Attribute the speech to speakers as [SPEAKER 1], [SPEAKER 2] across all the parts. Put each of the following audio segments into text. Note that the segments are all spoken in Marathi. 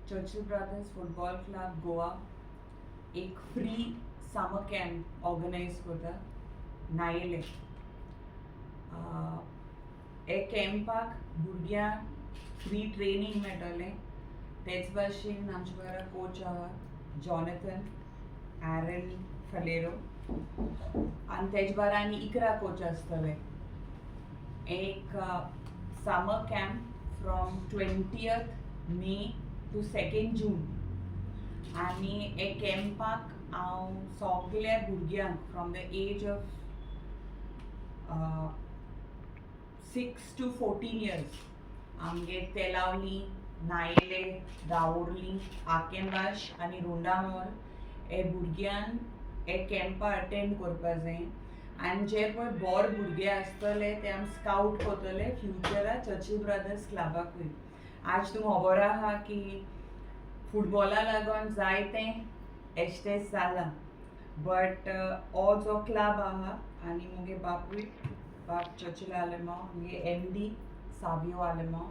[SPEAKER 1] Churchill brothers football club Goa एक फ्री समर कॅम्प ऑर्गनायज करता नायले. हे कॅम्पाक भुरग्यांक फ्री ट्रेनिंग मेळटलें. तेच भाशेन आमचे बरोबर कोच आहा जॉनथन ॲरन फलेरो आनी तेज भायर आनी 11 कोच आसतले. एक summer camp from 20th May to 2nd June आनी हे कॅम्पाक हांव सगल्या भुरग्यांक from the age of 6 to 14 years आमगे तेलावली, नायले, दावोर्ली, आकेंबाश आनी रुंडामोल हे भुरग्यांक हे कॅम्पा अटेंड करपा जाय. आनी जे पळय बोर भुरगे आसतले ते आमी स्काउट करतले फ्युचरा चर्चिल ब्रदर्स क्लबाकूय. आज तुमकां खबर आहा की फुटबॉला लागून जायतें एस्टेस जालां, बट हो जो क्लब आहा आनी मुगे बापूय बाप चर्चिल आलेमांव, मुगे MD साबियो आलेमांव,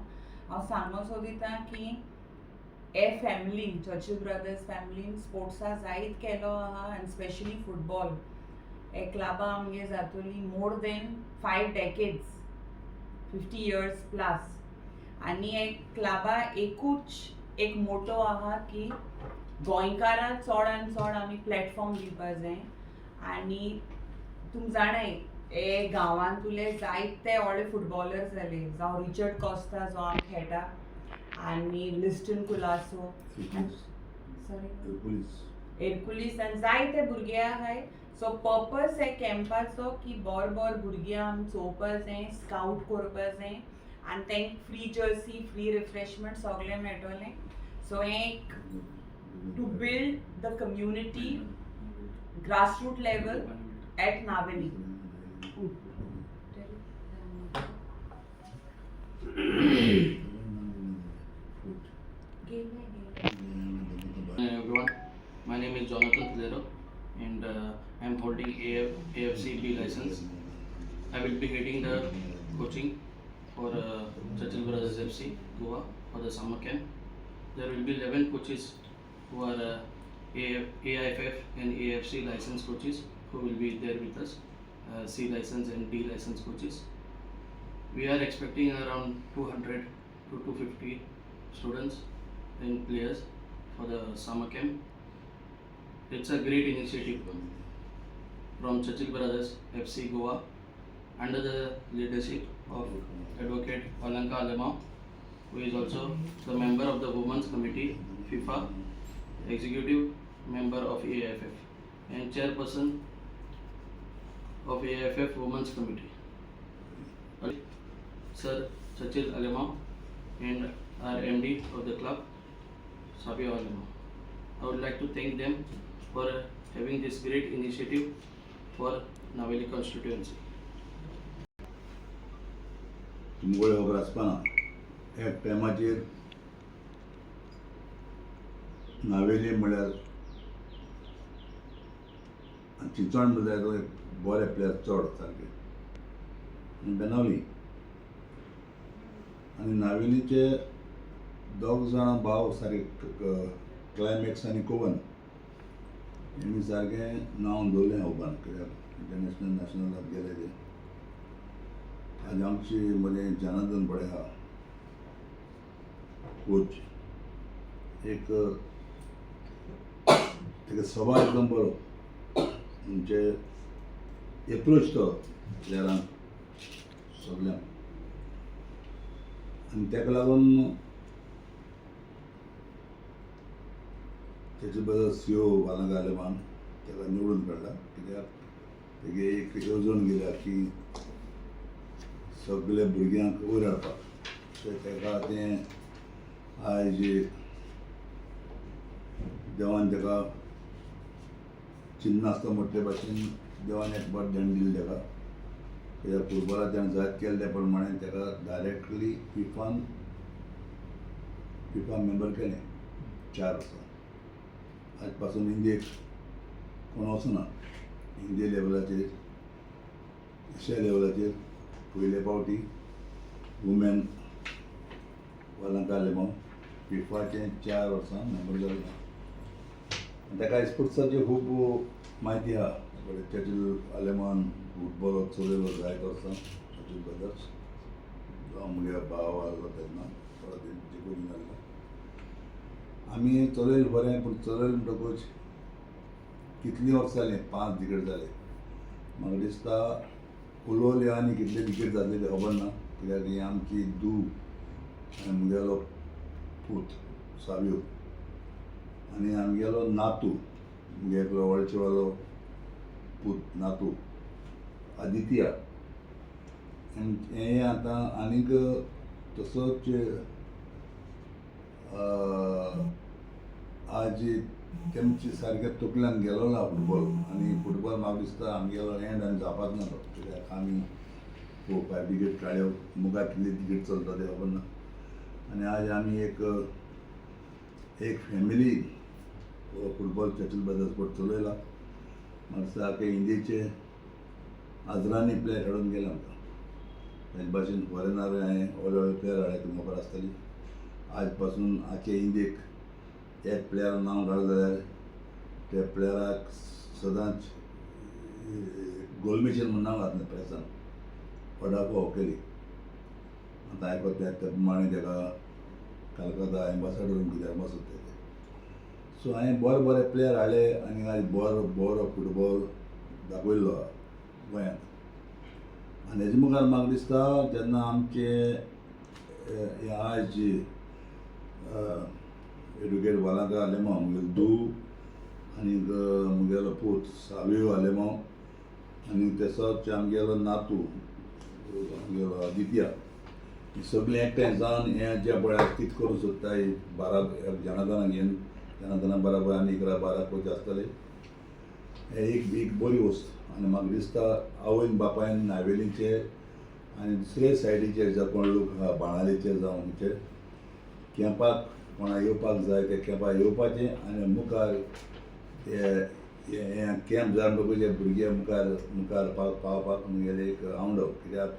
[SPEAKER 1] हांव सांगो सोदितां की हे फॅमिलीन चर्चिल ब्रदर्स फॅमिलीन स्पोर्ट्सा जायत केलो आहा आनी स्पेशली फुटबॉल. हे क्लबा आमगे जातली more than 5 decades, 50 years plus. आनी हे क्लबा एकूच एक मोटो आहा की गोंयकारांक चड आनी चड आमी प्लॅटफॉर्म दिवपा जाय. आनी तुमी जाणाय हे गांवांतले जायते व्हडले फुटबॉलर्स जाले, जावं रिचर्ड कॉस्ता जो आमी खेळटा आनी लिस्टन कुलासो एरकुलीस आनी जायते भुरगे आहाय. सो पर्पज हे कॅम्पाचो की बोर भुरग्यां आमी चोवपा जाय, स्काउट करपा जाय आनी तांकां फ्री जर्सी, फ्री रिफ्रेशमेंट सगळें मेळटलें. सो हें एक to build the community grassroot level at नावेली.
[SPEAKER 2] Everyone, my name is Jonathan Filero and I am holding AFC B license. I will be heading the coaching for Churchill Brothers FC Goa for the summer camp. There will be 11 coaches who are AIFF and AFC license coaches who will be there with us, C license and D license coaches. We are expecting around 200 to 250 students and players for the summer camp. It's a great initiative from Churchill Brothers FC Goa under the leadership of Advocate Alanka Alema, who is also the member of the Women's Committee FIFA, executive member of AIFF and chairperson of AIFF Women's Committee. Sir Churchill Alema and our MD of the club, Sabio Alema. I would like to thank them for having this great initiative for Naveli constituency.
[SPEAKER 3] तुमगोळे खबर आसपाना एक टायमाचेर नावेली म्हळ्यार चिंचोण म्हळ्यार एक बरे प्लेयर चड सारके आनी बेनावली आनी नावेलीचे दोग जाण भाव सारके क्लायमॅक्स आनी कोवन हेणी सारकें नांव दवरलें ओबान, कित्याक इंटरनॅशनल नॅशनलाक गेले ते. आनी आमची बरें जनार्दन बरें आहा कोच, एक तेका स्वभाव एकदम बरो, म्हणजे एप्रोच तो प्लेयरांक सगल्यांक. आनी तेका लागून तेचे बद्दल CEO वालंका आलेमान तेका निवडून काडला, कित्याक तेगे एक येवजण गेल्या की सगळ्या भुरग्यांक वयर हाडपाक. सो तेका तें आयज देवान तेका चिन्न आसता म्हटले भाशेन देवान एक बरें देण दिलें तेका. कित्याक फुटबॉलाक तेणें जायत केलें त्या प्रमाणें तेका डायरेक्टली फिफा मेंबर केलें 4 वर्सां. आज पासून इंडियेक कोण वचना. इंडिया लेवलाचेर एशिया लेवलाचेर पयले फावटी वुमेन वालांका आलेमांव फिफाचे 4 वर्सां मेंबर जाल्लो ताका स्पोर्ट्साची खूब म्हायती आहा चर्चिल आलेमान फुटबॉल चलयलो जायत वर्सां चर्चिल ब्रदर्स जावं म्हगे भाव आसलो तेन्ना थोडो तेंचे कडेन जाल्लो आमी चलयले बरें पूण चलयले म्हणटकूच कितलीं वर्सां जालीं 5 डिकेड जाले म्हाका दिसता उलोवले आनी कितले डिकेड जातले ते खबर ना कित्याक ही आमची धूव आनी म्हगेलो पूत साव्यो आनी आमगेलो नातू म्हगे एक व्हडचेवालो पूत नातू आदित्या हे आतां आनीक तसोच आज तेमचे सारके तकल्यान गेलो ना फुटबॉल आनी फुटबॉल म्हाका दिसता आमगेलो एंड आनी जावपाच ना तो कित्याक आमी 4-5 डिकेट काडयो मुखार कितली डिकेट चलता ते खबर ना आनी आज आमी एक family football Churchill Brothers sport चलयला म्हाका दिसता आख्या इंडियेचे आजरांनी प्लेयर खेळून गेले आमकां तेजे भाशेन फॉरेनार हांवें व्हडले व्हडले प्लेयर हाडले तुमकां खबर आसतली आज पासून आख्या इंडियेक एक प्लेयर नांव घाल जाल्यार त्या प्लेयराक सदांच गोल्ड मेडल म्हूण नांव घातलें प्रेसान ऑर्डाको होकेली आतां आयकता त्या प्रमाणे ताका कलकत्ता एम्बेसेडर म्हूण कित्याक बसत तेजे सो हांवें बरे प्लेयर हाडले आनी आज बरो फुटबॉल दाखयल्लो गोंयांत आनी हेजे मुखार म्हाका दिसता जेन्ना आमचे आज एडुकेट वालांका आलेमांव म्हगेलो धूव आनीक म्हगेलो पूत साव्यो आलेमांव आनी तसोच आमगेलो नातू आमगेलो आदित्या ही सगळीं एकठांय जावन हें जे पळय कितें करूंक सोदता 12 जनार्दनां घेवन जनार्दनां बराबर आनी 11-12 कोच आसतले हे एक बरी वस्त आनी म्हाका दिसता आवयन बापायन नावेलीचे आनी दुसरे सायडीचेर जे कोण लोक आहा बाणावलेचेर जावं खंयचे कॅम्पाक कोणा येवपाक जाय ते कॅम्पाक येवपाचें आनी मुखार हे कॅम्प जावन म्हणटकूच भुरगे मुखार पावपाक म्हगेलें एक आवडो कित्याक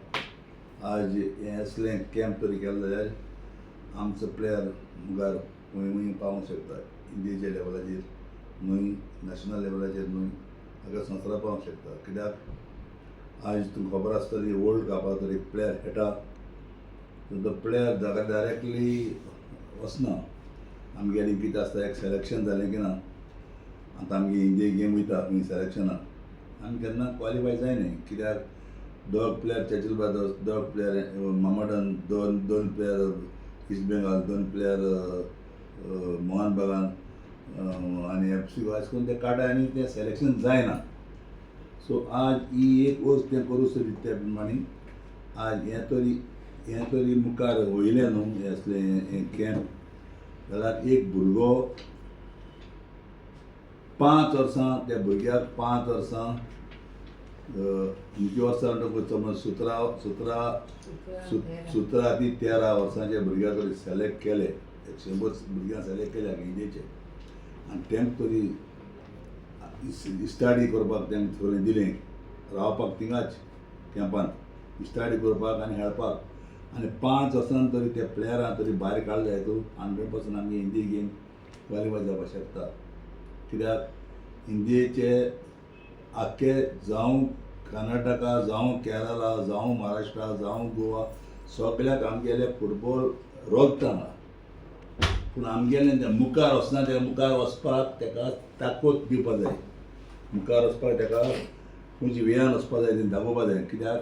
[SPEAKER 3] आज हें असलें कॅम्प तरी केलें जाल्यार आमचो प्लेयर मुखार खंय पावूंक शकता इंडियेच्या लेवलाचेर न्हय नॅशनल लेवलाचेर न्हय हाका संवसारा पावूंक शकता कित्याक आज तुमकां खबर आसतली वर्ल्ड कपाक तर एक प्लेयर खेळटा तो प्लेयर जाका डायरेक्टली वचना आमगेलें कितें आसता एक सेलेक्शन जालें की ना आतां आमगे इंडिये गेम वयता खंय सेलेक्शनाक आमी केन्ना क्वॉलिफाय जायनाय कित्याक 2 player Churchill Brothers 2 player Mohammedan 2 player East Bengal 2 player Mohun Bagan आनी FC अशें करून ते काडा आनी तें सेलेक्शन जायना सो आज ही एक वस्त तें करूं सोदी त्या प्रमाणे आज हें तरी मुखार वयलें न्हू हें असलें हें कॅम्प जाल्यार एक भुरगो 5 वर्सां त्या भुरग्याक 5 वर्सां कितली वर्सां म्हणटकूच समज 17 ती 13 वर्सांच्या भुरग्याक तरी सेलेक्ट केले 100 भुरग्यांक सेलेक्ट केल्या इंडियेचे आनी तेंक तरी स्टडी करपाक तेंक थोडें दिलें रावपाक थिंगाच कॅम्पांत स्टडी करपाक आनी खेळपाक आनी 5 वर्सां तरी त्या प्लेयरांक तरी भायर काडले हातूंत 100% आमगे इंडिये गेम क्वॉलिफाय जावपाक शकता कित्याक इंडियेचे आख्खे जावं कर्नाटका जावं केरला जावं महाराष्ट्रा जावं गोवा सगळ्याक आमगेले फुटबॉल रोगता पूण आमगेलें तें मुखार वचना तेका मुखार वचपाक तेका ताकद दिवपाक जाय मुखार वचपाक तेका खंयच्या वेळान वचपाक जाय तें दाखोवपाक जाय कित्याक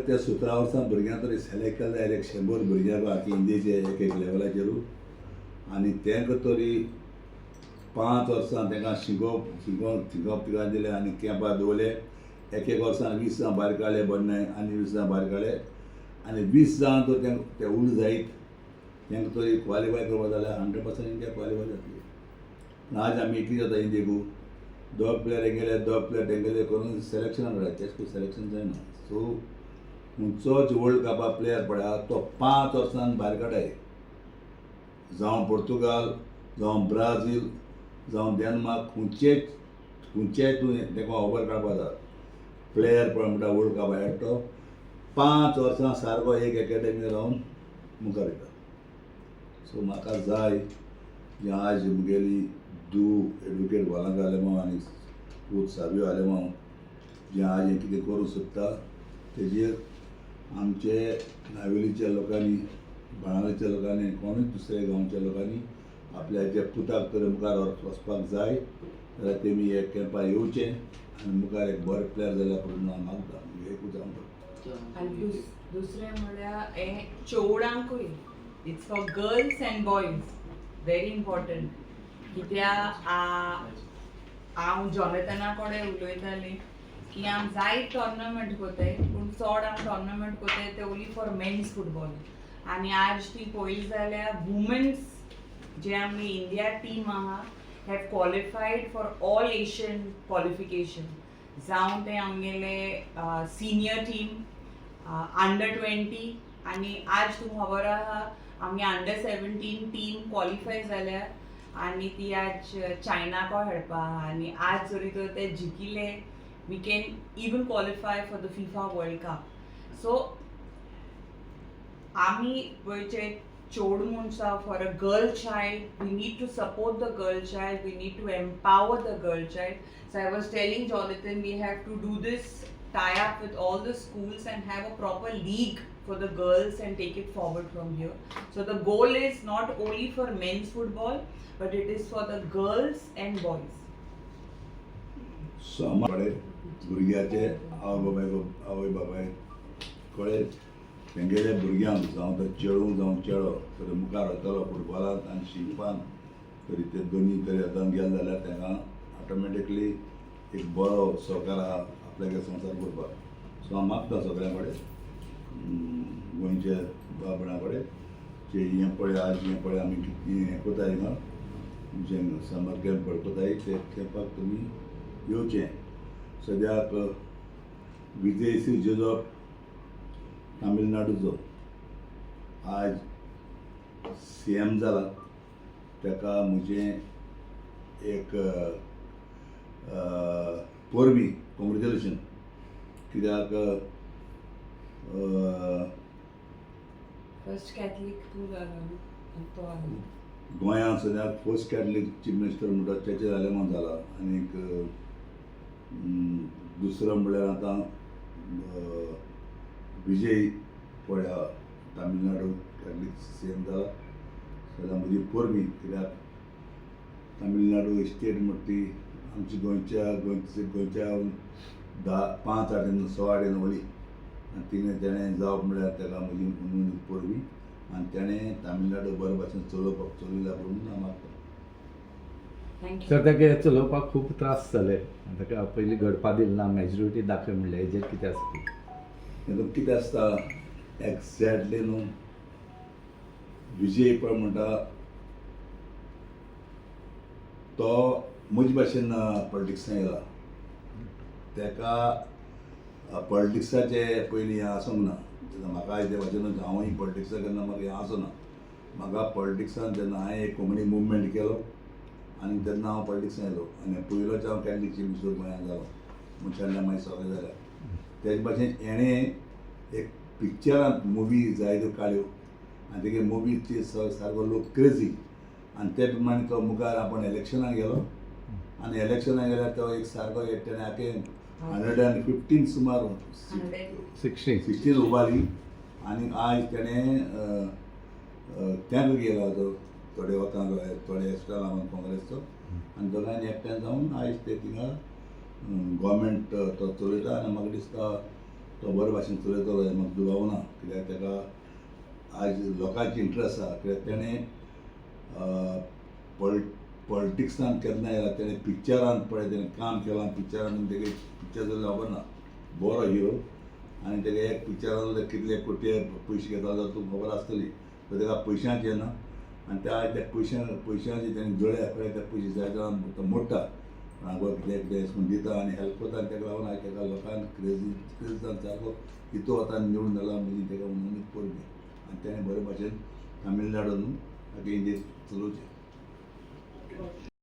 [SPEAKER 3] त्या 17 वर्सां भुरग्यांक तरी सेलेक्ट केले जाल्यार 100 भुरग्यांक आख्या इंडियेचे एक लेवलाचेरूच आनी तेंका तरी 5 वर्सां तेंकां शिकोवप तिका दिलें आनी कॅम्पार दवरले एक वर्सान 20 जाण भायर काडले बरें आनी 20 जाण भायर काडले आनी 20 जाण तर ते उर्ड जायत तेंकां तरी क्वॉलिफाय करपा जाल्यार 100% इंडिया क्वॉलिफाय जातली आज आमी इतली जाता इंडियेकू 2 प्लेयर गेले 2 प्लेयर तेंगेले करून सेलेक्शनाक घालता तेच सेलेक्शन जायना सो खंयचोच वर्ल्ड कपा प्लेयर पळया तो 5 वर्सान भायर काडाय जावं पोर्तुगाल जावं ब्राजील जावं डेन्मार्क खंयचेय तूं तेका ओवर काडपाक जाता प्लेयर पळय म्हणटा वर्ल्ड कप खेळटा तो 5 वर्सां सारको एक एकेडमी रावन मुखार येता सो म्हाका जाय जे आज मुगेली दू एडवोकेट वालांक आलेमांव आनी पूत साबियो आलेमांव जे आज हें कितें करूं सोदता तेजेर आमचे नावेलीच्या लोकांनी बाणावलेच्या लोकांनी कोणूच दुसऱ्या गांवच्या लोकांनी आपल्या जे पुताक तर मुखार वचपाक जाय जाल्यार तेमी हे कॅम्पार येवचें आनी मुखार एक बरो प्लेयर जाल्या पडून हांव मागता म्हणजे एकूच आमकां
[SPEAKER 1] आनी दुसरें म्हळ्यार हें चेवडांकूय it's for girls and boys very important कित्याक हांव जॉनेथना कडेन उलयतालें की आम जायत टोर्नामेंट कोताय पूण चड आम टोर्नामेंट कोताय ते ओन्ली फॉर मेन्स फुटबॉल आनी आज ती पळयली जाल्यार वुमेन्स जे आमी इंडिया टीम आहा have qualified for all Asian qualification जावं ते आमगेले सिनियर टीम अंडर-20 आनी आज तुका खबर आहा आमगे अंडर-17 टीम क्वॉलिफाय जाल्या आनी ती आज चायनाको खेळपा आहा आनी आज जरी तर ते जिखिले we can even qualify for the FIFA World Cup. So, आमी गोंयचे चोड मनशां for a girl child, we need to support the girl child, we need to empower the girl child. So I was telling Jonathan, we have to do this tie up with all the schools and have a proper league for the girls and take it forward from here. So the goal is not only for men's football, but it is for the girls and boys.
[SPEAKER 3] So आमचे भुरग्याचे आवय बापाय कडेन तेंगेले भुरग्यांक जावं तो चेडूं जावं चेडो तरी मुखार वतलो फुटबॉलांत आनी शिकपान तरी ते दोनी तरी आतां गेले जाल्यार तांकां ऑटोमॅटिकली एक बरो सहकार आहा आपल्यागे संवसार करपाक सो हांव मागता सगळ्यां कडेन गोंयचे बाबणा कडेन जे हें पळय आज हें पळय आमी कितें हें कोताय हिंगा जे समर कॅम्प पळयताय ते कॅम्पाक तुमी येवचें सद्याक विजय सी जोजफ तामिळनाडूचो आज CM जाला ताका म्हजें एक परबी कॉंग्रेच्युलेशन कित्याक
[SPEAKER 1] फर्स्ट कॅथलीक तूं जालो तो आहा
[SPEAKER 3] गोंयांत सद्याक फर्स्ट कॅथलीक चीफ मिनिस्टर म्हणटा तेचे जालेमान जाला आनीक दुसरो म्हणल्यार आतां विजय पळया तामिळनाडू कॅथलीक CM जाला सद्या म्हजी परबी कित्याक तामिळनाडू स्टेट म्हणटा ती आमची गोंयच्या 5 6 वाटेन वली आनी तिणें तेणें जावप म्हणल्यार ताका म्हजी म्हणून परबी आनी तेणें तामिळनाडू बरे भाशेन चलोयला म्हणून हांव मागता
[SPEAKER 1] थँक्यू
[SPEAKER 4] सर ताका चलोवपाक खूब त्रास जाले ताका पयलीं घडपा दिलें ना मॅजॉरिटी दाखय म्हणलें हेजेर कितें आसता
[SPEAKER 3] तेतून कितें आसता एक्झॅक्टली न्हू विजय पळय म्हणटा तो म्हजे भाशेन पॉलिटिक्सान येयला ताका पॉलिटिक्साचे पयलीं हें आसूंक ना जेन्ना म्हाका ते भाशेन हांवूय पॉलिटिक्सा केन्ना म्हाका हें आसूं ना म्हाका पॉलिटिक्सान जेन्ना हांवें एक कम्युनिटी मुवमेंट केलो आनी तेन्ना हांव पॉलिटिक्सान येयलो आनी पयलोच हांव कॅथलीक चीफ मिनिस्टर गोंयांत जालो मनशाल्या मागीर सगळें जालें तेजे भाशेन एणें एक पिक्चरांत मुवी जायत्यो काडल्यो आनी तेगे मुवीचे सारको लोक क्रेजी आनी ते प्रमाणे तो मुखार आपण इलेक्शनाक गेलो आनी इलेक्शनाक गेल्यार तो एक सारको तेणें आखे 115 सुमार 16 उबारली आनी आज तेणें तेंक गेलो तो थोडे वतांक थोडे एक्स्ट्रा लागून काँग्रेसचो आनी दोगांयनी एकठांय जावन आयज ते थिंगा गव्हर्मेंट तो चलयता आनी म्हाका दिसता तो बरे भाशेन चलयतलो हें म्हाका दुबाव ना कित्याक ताका आज लोकांची इंट्रस्ट आसा कित्याक तेणें पॉलिटिक्सान केन्ना येयला तेणें पिक्चरांत पळय तेणें काम केलां पिक्चरांत तेगे पिक्चर जाल्यार खबर ना बरो हिरो आनी तेगे एक पिक्चरान कितले कोटी पयशे घेता जाल्यार तुका खबर आसतली तर तेका पयशांच येना आनी त्या पयशांचे तेणें जळ्या पळय ते पयशे जाय जावन तो मोडटा हांगा कितें कितें अशें करून दिता आनी हेल्प करता आनी तेका लागून आयज तेका लोकांक क्रेज जावन सारको हितू वता निवडून जाला म्हणजे तेका म्हणून परबी आनी तेणें बरे भाशेन तामिळनाडून ताका इंडियेक चलोवचें